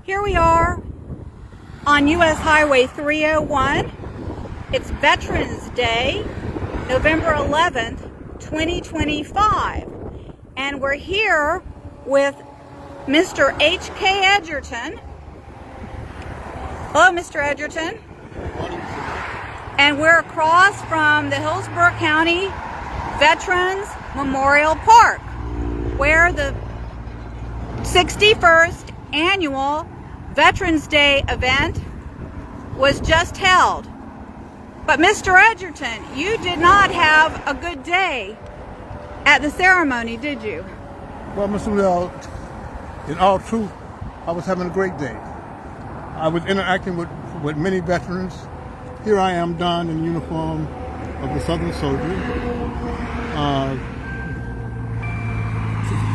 Here we are on U.S. Highway 301. It's Veterans Day, November 11th, 2025. And we're here with Mr. H.K. Edgerton. Hello, Mr. Edgerton. And we're across from the Hillsborough County Veterans Memorial Park, where the 61st Annual Veterans Day event was just held. But Mr. Edgerton, you did not have a good day at the ceremony, did you? Well, Mr. Liddell, in all truth, I was having a great day. I was interacting with many veterans. Here I am donned in the uniform of the Southern Soldier,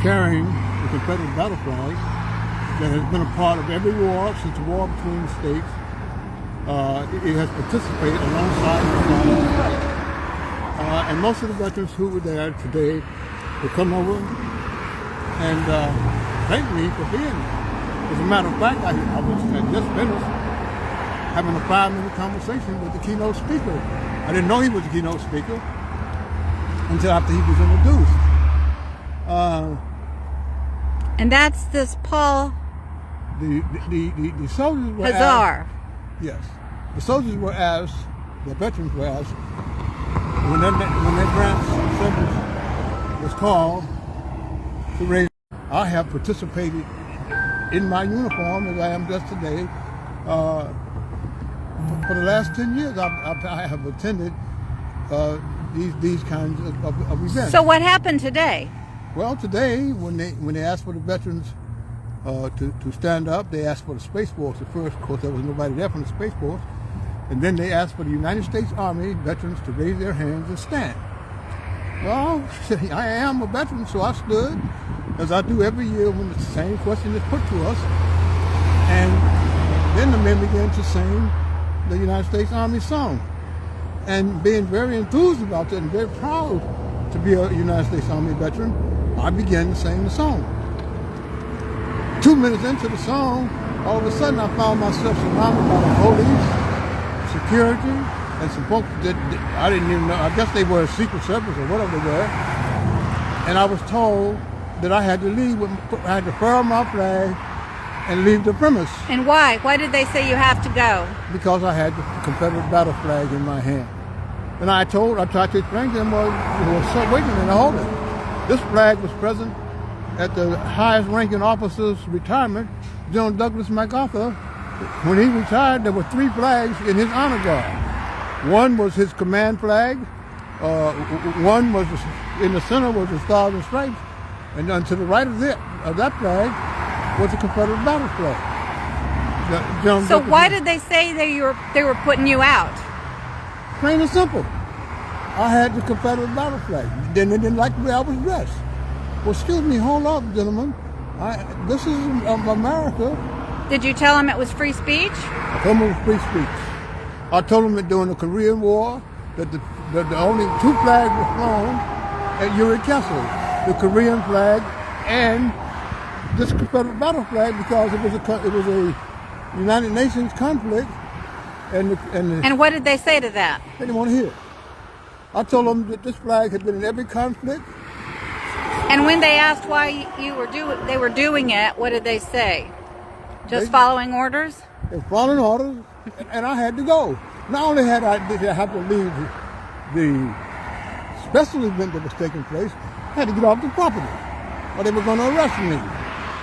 carrying the Confederate battle flag that has been a part of every war since the war between the states. It has participated alongside the flag. And most of the veterans who were there today would come over and thank me for being there. As a matter of fact, I had just finished having a 5-minute conversation with the keynote speaker. I didn't know he was the keynote speaker until after he was introduced. And that's this Paul the soldiers were Hazar. asked, yes, the soldiers were asked, the veterans were asked, when their branch service was called to raise. I have participated in my uniform as I am just today. For the last 10 years, I have attended these kinds of events. So what happened today? Well, today, when they asked for the veterans to stand up, they asked for the Space Force at first. Of course, there was nobody there from the Space Force. And then they asked for the United States Army veterans to raise their hands and stand. Well, I am a veteran, so I stood, as I do every year when the same question is put to us. And then the men began to sing the United States Army song. And being very enthused about that and very proud to be a United States Army veteran, I began to sing the song. 2 minutes into the song, all of a sudden I found myself surrounded by the police, security, and some folks that I didn't even know. I guess they were Secret Service or whatever they were. And I was told that I had to leave, I had to furl my flag and leave the premise. And why? Why did they say you have to go? Because I had the Confederate battle flag in my hand. And I tried to explain to them, well, wait a minute, hold it. This flag was present at the highest ranking officer's retirement, General Douglas MacArthur. When he retired, there were 3 flags in his honor guard. One was his command flag, one was in the center was the Stars and Stripes, and to the right of that flag was the Confederate battle flag. So why did they say they were putting you out? Plain and simple. I had the Confederate battle flag. Then they didn't like the way I was dressed. Well, excuse me, hold up, gentlemen. This is America. Did you tell them it was free speech? I told them it was free speech. I told them that during the Korean War, that the only 2 flags were flown at Uri Castle. The Korean flag and this Confederate battle flag, because it was a United Nations conflict. And what did they say to that? They didn't want to hear it. I told them that this flag had been in every conflict. And when they asked why they were doing it, what did they say? Just following orders? They were following orders, and I had to go. Not only did I have to leave the special event that was taking place, I had to get off the property, or they were going to arrest me,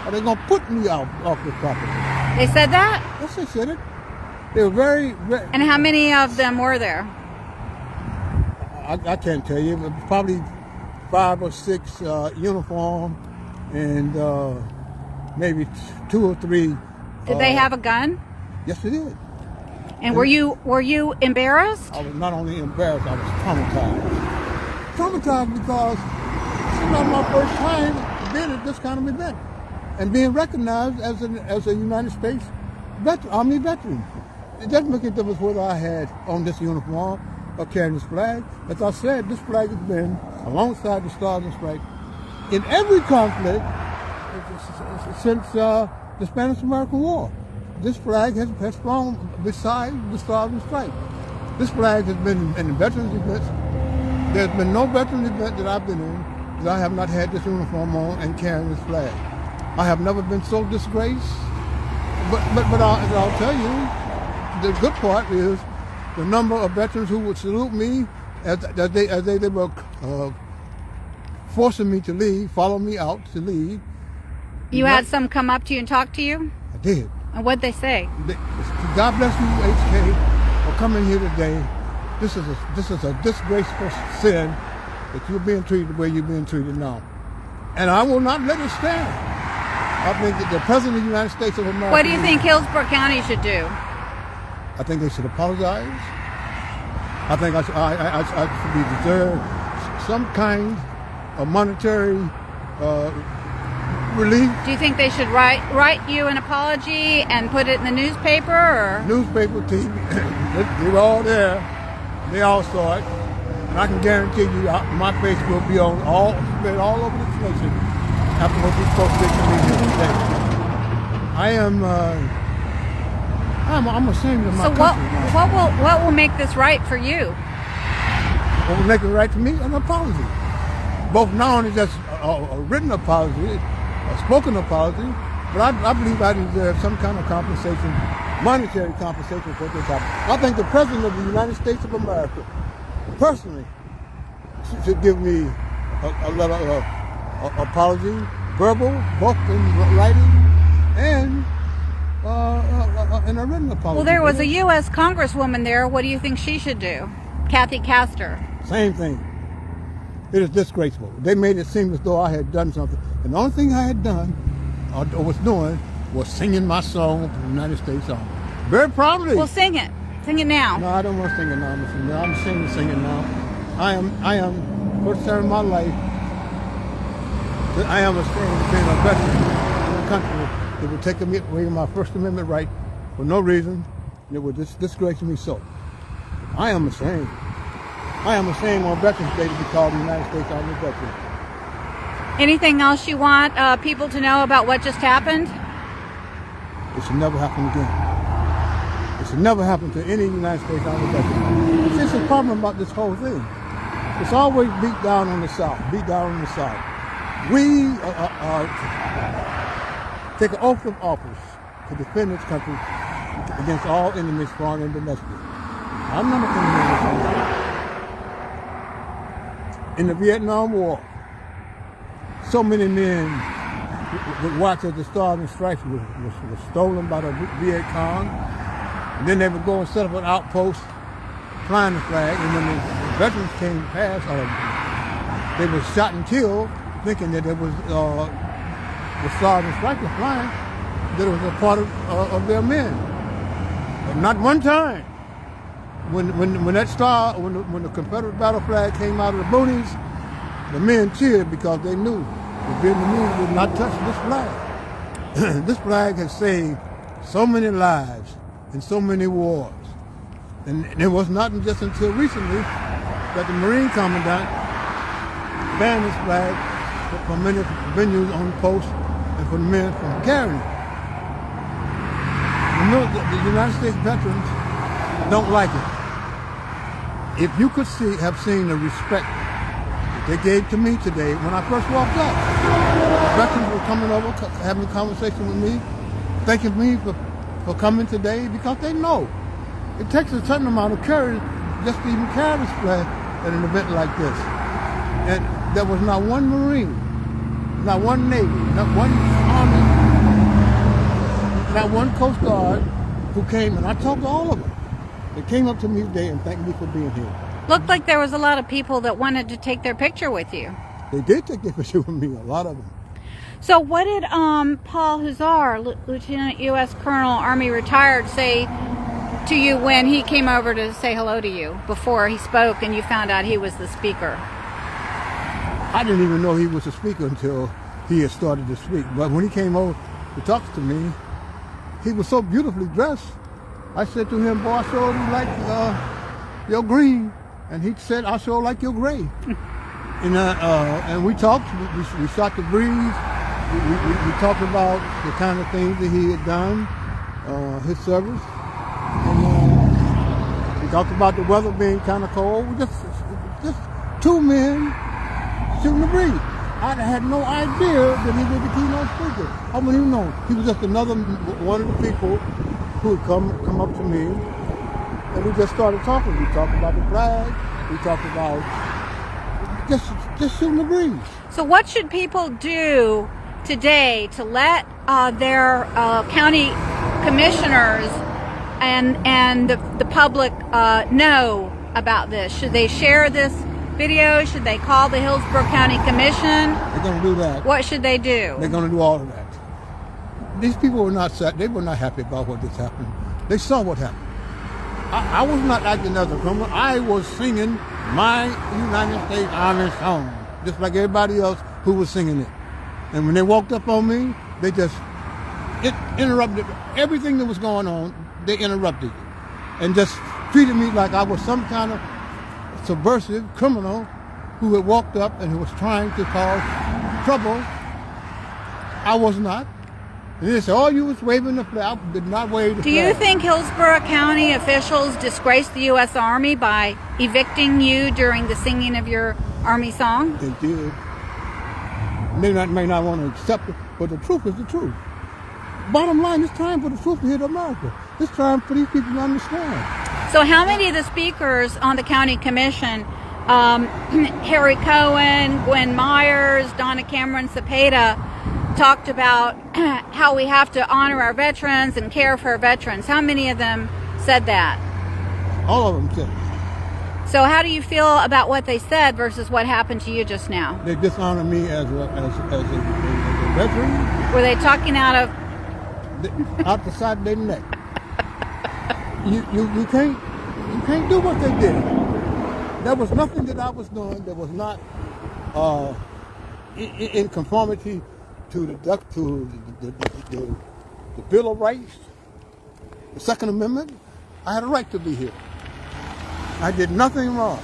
or they were going to put me off the property. They said that? Yes, they said it. They were very... And how many of them were there? I can't tell you. It was probably 5 or 6 uniform, and maybe 2 or 3. Did they have a gun? Yes, they did. And were you embarrassed? I was not only embarrassed, I was traumatized. Traumatized because it's not my first time being at this kind of event and being recognized as a United States Army veteran. It doesn't make a difference whether I had on this uniform or carrying this flag. As I said, this flag has been alongside the Stars and Stripes in every conflict since the Spanish-American War. This flag has flown beside the Stars and Stripes. This flag has been in the veterans events. There's been no veterans event that I've been in that I have not had this uniform on and carrying this flag. I have never been so disgraced. But I'll tell you, the good part is the number of veterans who would salute me as they were forcing me to leave, follow me out to leave. You had some come up to you and talk to you? I did. And what'd they say? God bless you, HK, for coming here today. This is a disgraceful sin that you're being treated the way you're being treated now. And I will not let it stand. I think that the President of the United States of America... What do you think Hillsborough County should do? I think they should apologize. I think I should be deserved some kind of monetary relief. Do you think they should write you an apology and put it in the newspaper? Or? Newspaper, TV, they're all there. They all saw it. And I can guarantee you my face will be spread all over this nation after what these folks did to me here today. I'm ashamed of my country. So what will make this right for you? What will make it right for me? An apology. Both not only just a written apology, a spoken apology, but I believe I deserve some kind of compensation, monetary compensation for this happened. I think the President of the United States of America, personally, should give me a letter of apology, verbal, both in writing, and a written apology. Well, there was a U.S. Congresswoman there. What do you think she should do? Kathy Castor. Same thing. It is disgraceful. They made it seem as though I had done something. And the only thing I had done, or was doing, was singing my song for the United States Army. Very proudly. Well, sing it. Sing it now. No, I don't want to sing it now. I'm singing now. I am, first time in my life, that I am ashamed of being a veteran in a country that would take away my First Amendment right for no reason. And it would disgrace me so. I am ashamed. I am ashamed on Veterans Day to be called the United States Army veteran. Anything else you want people to know about what just happened? It should never happen again. It should never happen to any United States Army veteran. It's just a problem about this whole thing. It's always beat down on the South, beat down on the South. We take an oath of office to defend this country against all enemies, foreign and domestic. I'm not an enemy. In the Vietnam War, so many men would watch as the Stars and Stripes was stolen by the Viet Cong. And then they would go and set up an outpost, flying the flag, and when the veterans came past, they were shot and killed, thinking that it was the Stars and Stripes were flying, that it was a part of their men. But not one time. When the Confederate battle flag came out of the boonies, the men cheered because they knew the Vietnamese would not touch this flag. This flag has saved so many lives in so many wars. And it was not just until recently that the Marine Commandant banned this flag from many venues on the post and for the men from carrying it. The United States veterans don't like it. If you could have seen the respect that they gave to me today when I first walked up. The veterans were coming over, having a conversation with me, thanking me for coming today because they know it takes a certain amount of courage just to even carry this flag at an event like this. And there was not one Marine, not one Navy, not one Army, not one Coast Guard who came, and I talked to all of them. They came up to me today and thanked me for being here. Looked like there was a lot of people that wanted to take their picture with you. They did take their picture with me, a lot of them. So what did Paul Huzar, Lieutenant U.S. Colonel, Army retired, say to you when he came over to say hello to you before he spoke and you found out he was the speaker? I didn't even know he was a speaker until he had started to speak. But when he came over to talk to me, he was so beautifully dressed. I said to him, boy, I sure like your green. And he said, I sure like your gray. And we talked, we shot the breeze, We talked about the kind of things that he had done, his service, and we talked about the weather being kind of cold. We just two men shooting the breeze. I had no idea that he was the keynote speaker. I wouldn't even know. He was just another one of the people who had come up to me, and we just started talking. We talked about the flag. We talked about just shooting the breeze. So what should people do today to let their county commissioners and the public know about this? Should they share this video? Should they call the Hillsborough County Commission? They're going to do that. What should they do? They're going to do all of that. These people were not sad. They were not happy about what just happened. They saw what happened. I was not acting as a criminal. I was singing my United States Army song, just like everybody else who was singing it. And when they walked up on me, they just interrupted everything that was going on. They interrupted it and just treated me like I was some kind of subversive criminal who had walked up and who was trying to cause trouble. I was not. And they said, "Oh, you was waving the flag." I did not wave the flag. Do you think Hillsborough County officials disgraced the U.S. Army by evicting you during the singing of your Army song? They did. They may not want to accept it, but the truth is the truth. Bottom line, it's time for the truth to hit America. It's time for these people to understand. So how many of the speakers on the county commission, Harry Cohen, Gwen Myers, Donna Cameron Cepeda, talked about how we have to honor our veterans and care for our veterans? How many of them said that? All of them said it. So how do you feel about what they said versus what happened to you just now? They dishonor me as a veteran. Were they talking out the side of their neck? You can't do what they did. There was nothing that I was doing that was not in conformity to the Bill of Rights, the Second Amendment. I had a right to be here. I did nothing wrong.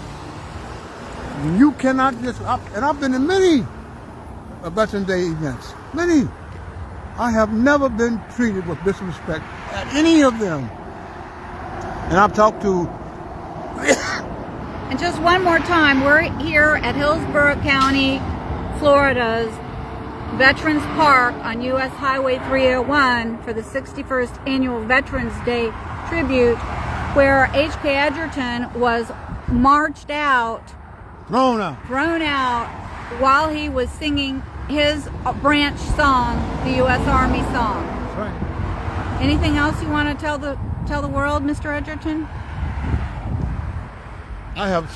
You cannot just, and I've been in many Veterans Day events, many. I have never been treated with disrespect at any of them. And I've talked to... And just one more time, we're here at Hillsborough County, Florida's Veterans Park on U.S. Highway 301 for the 61st Annual Veterans Day Tribute, where H.K. Edgerton was marched out, thrown out while he was singing his branch song, the U.S. Army song. That's right. Anything else you want to tell the world, Mr. Edgerton? I have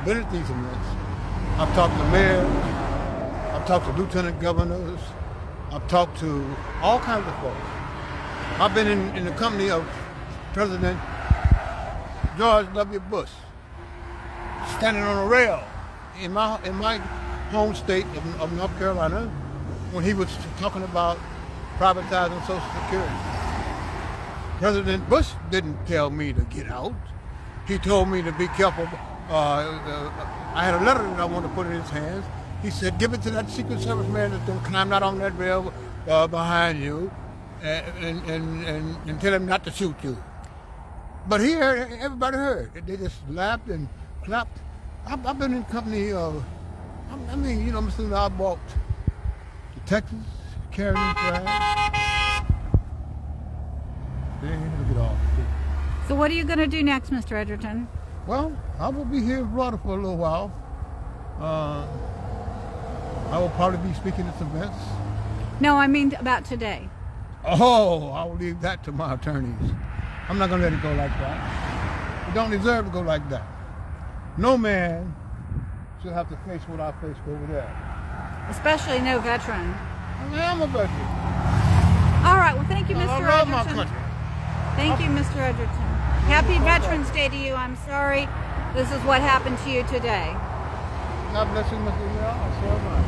been at these events. I've talked to mayors. I've talked to lieutenant governors. I've talked to all kinds of folks. I've been in the company of President George W. Bush, standing on a rail in my home state of North Carolina when he was talking about privatizing Social Security. President Bush didn't tell me to get out. He told me to be careful. I had a letter that I wanted to put in his hands. He said, give it to that Secret Service man that's going to climb out on that rail behind you and tell him not to shoot you. But here, everybody heard. They just laughed and clapped. I've been in company of, Mr. I walked to Texas, carrying flags. Look at all. So what are you going to do next, Mr. Edgerton? Well, I will be here in Florida for a little while. I will probably be speaking at some events. No, I mean about today. Oh, I will leave that to my attorneys. I'm not going to let it go like that. It don't deserve to go like that. No man should have to face what I faced over there. Especially no veteran. I mean, I'm a veteran. All right, well, thank you, Mr. Edgerton. I love my country. Thank you, Mr. Edgerton. Happy Veterans Day to you. I'm sorry this is what happened to you today. God bless you, Mr. Mel. I swear mine.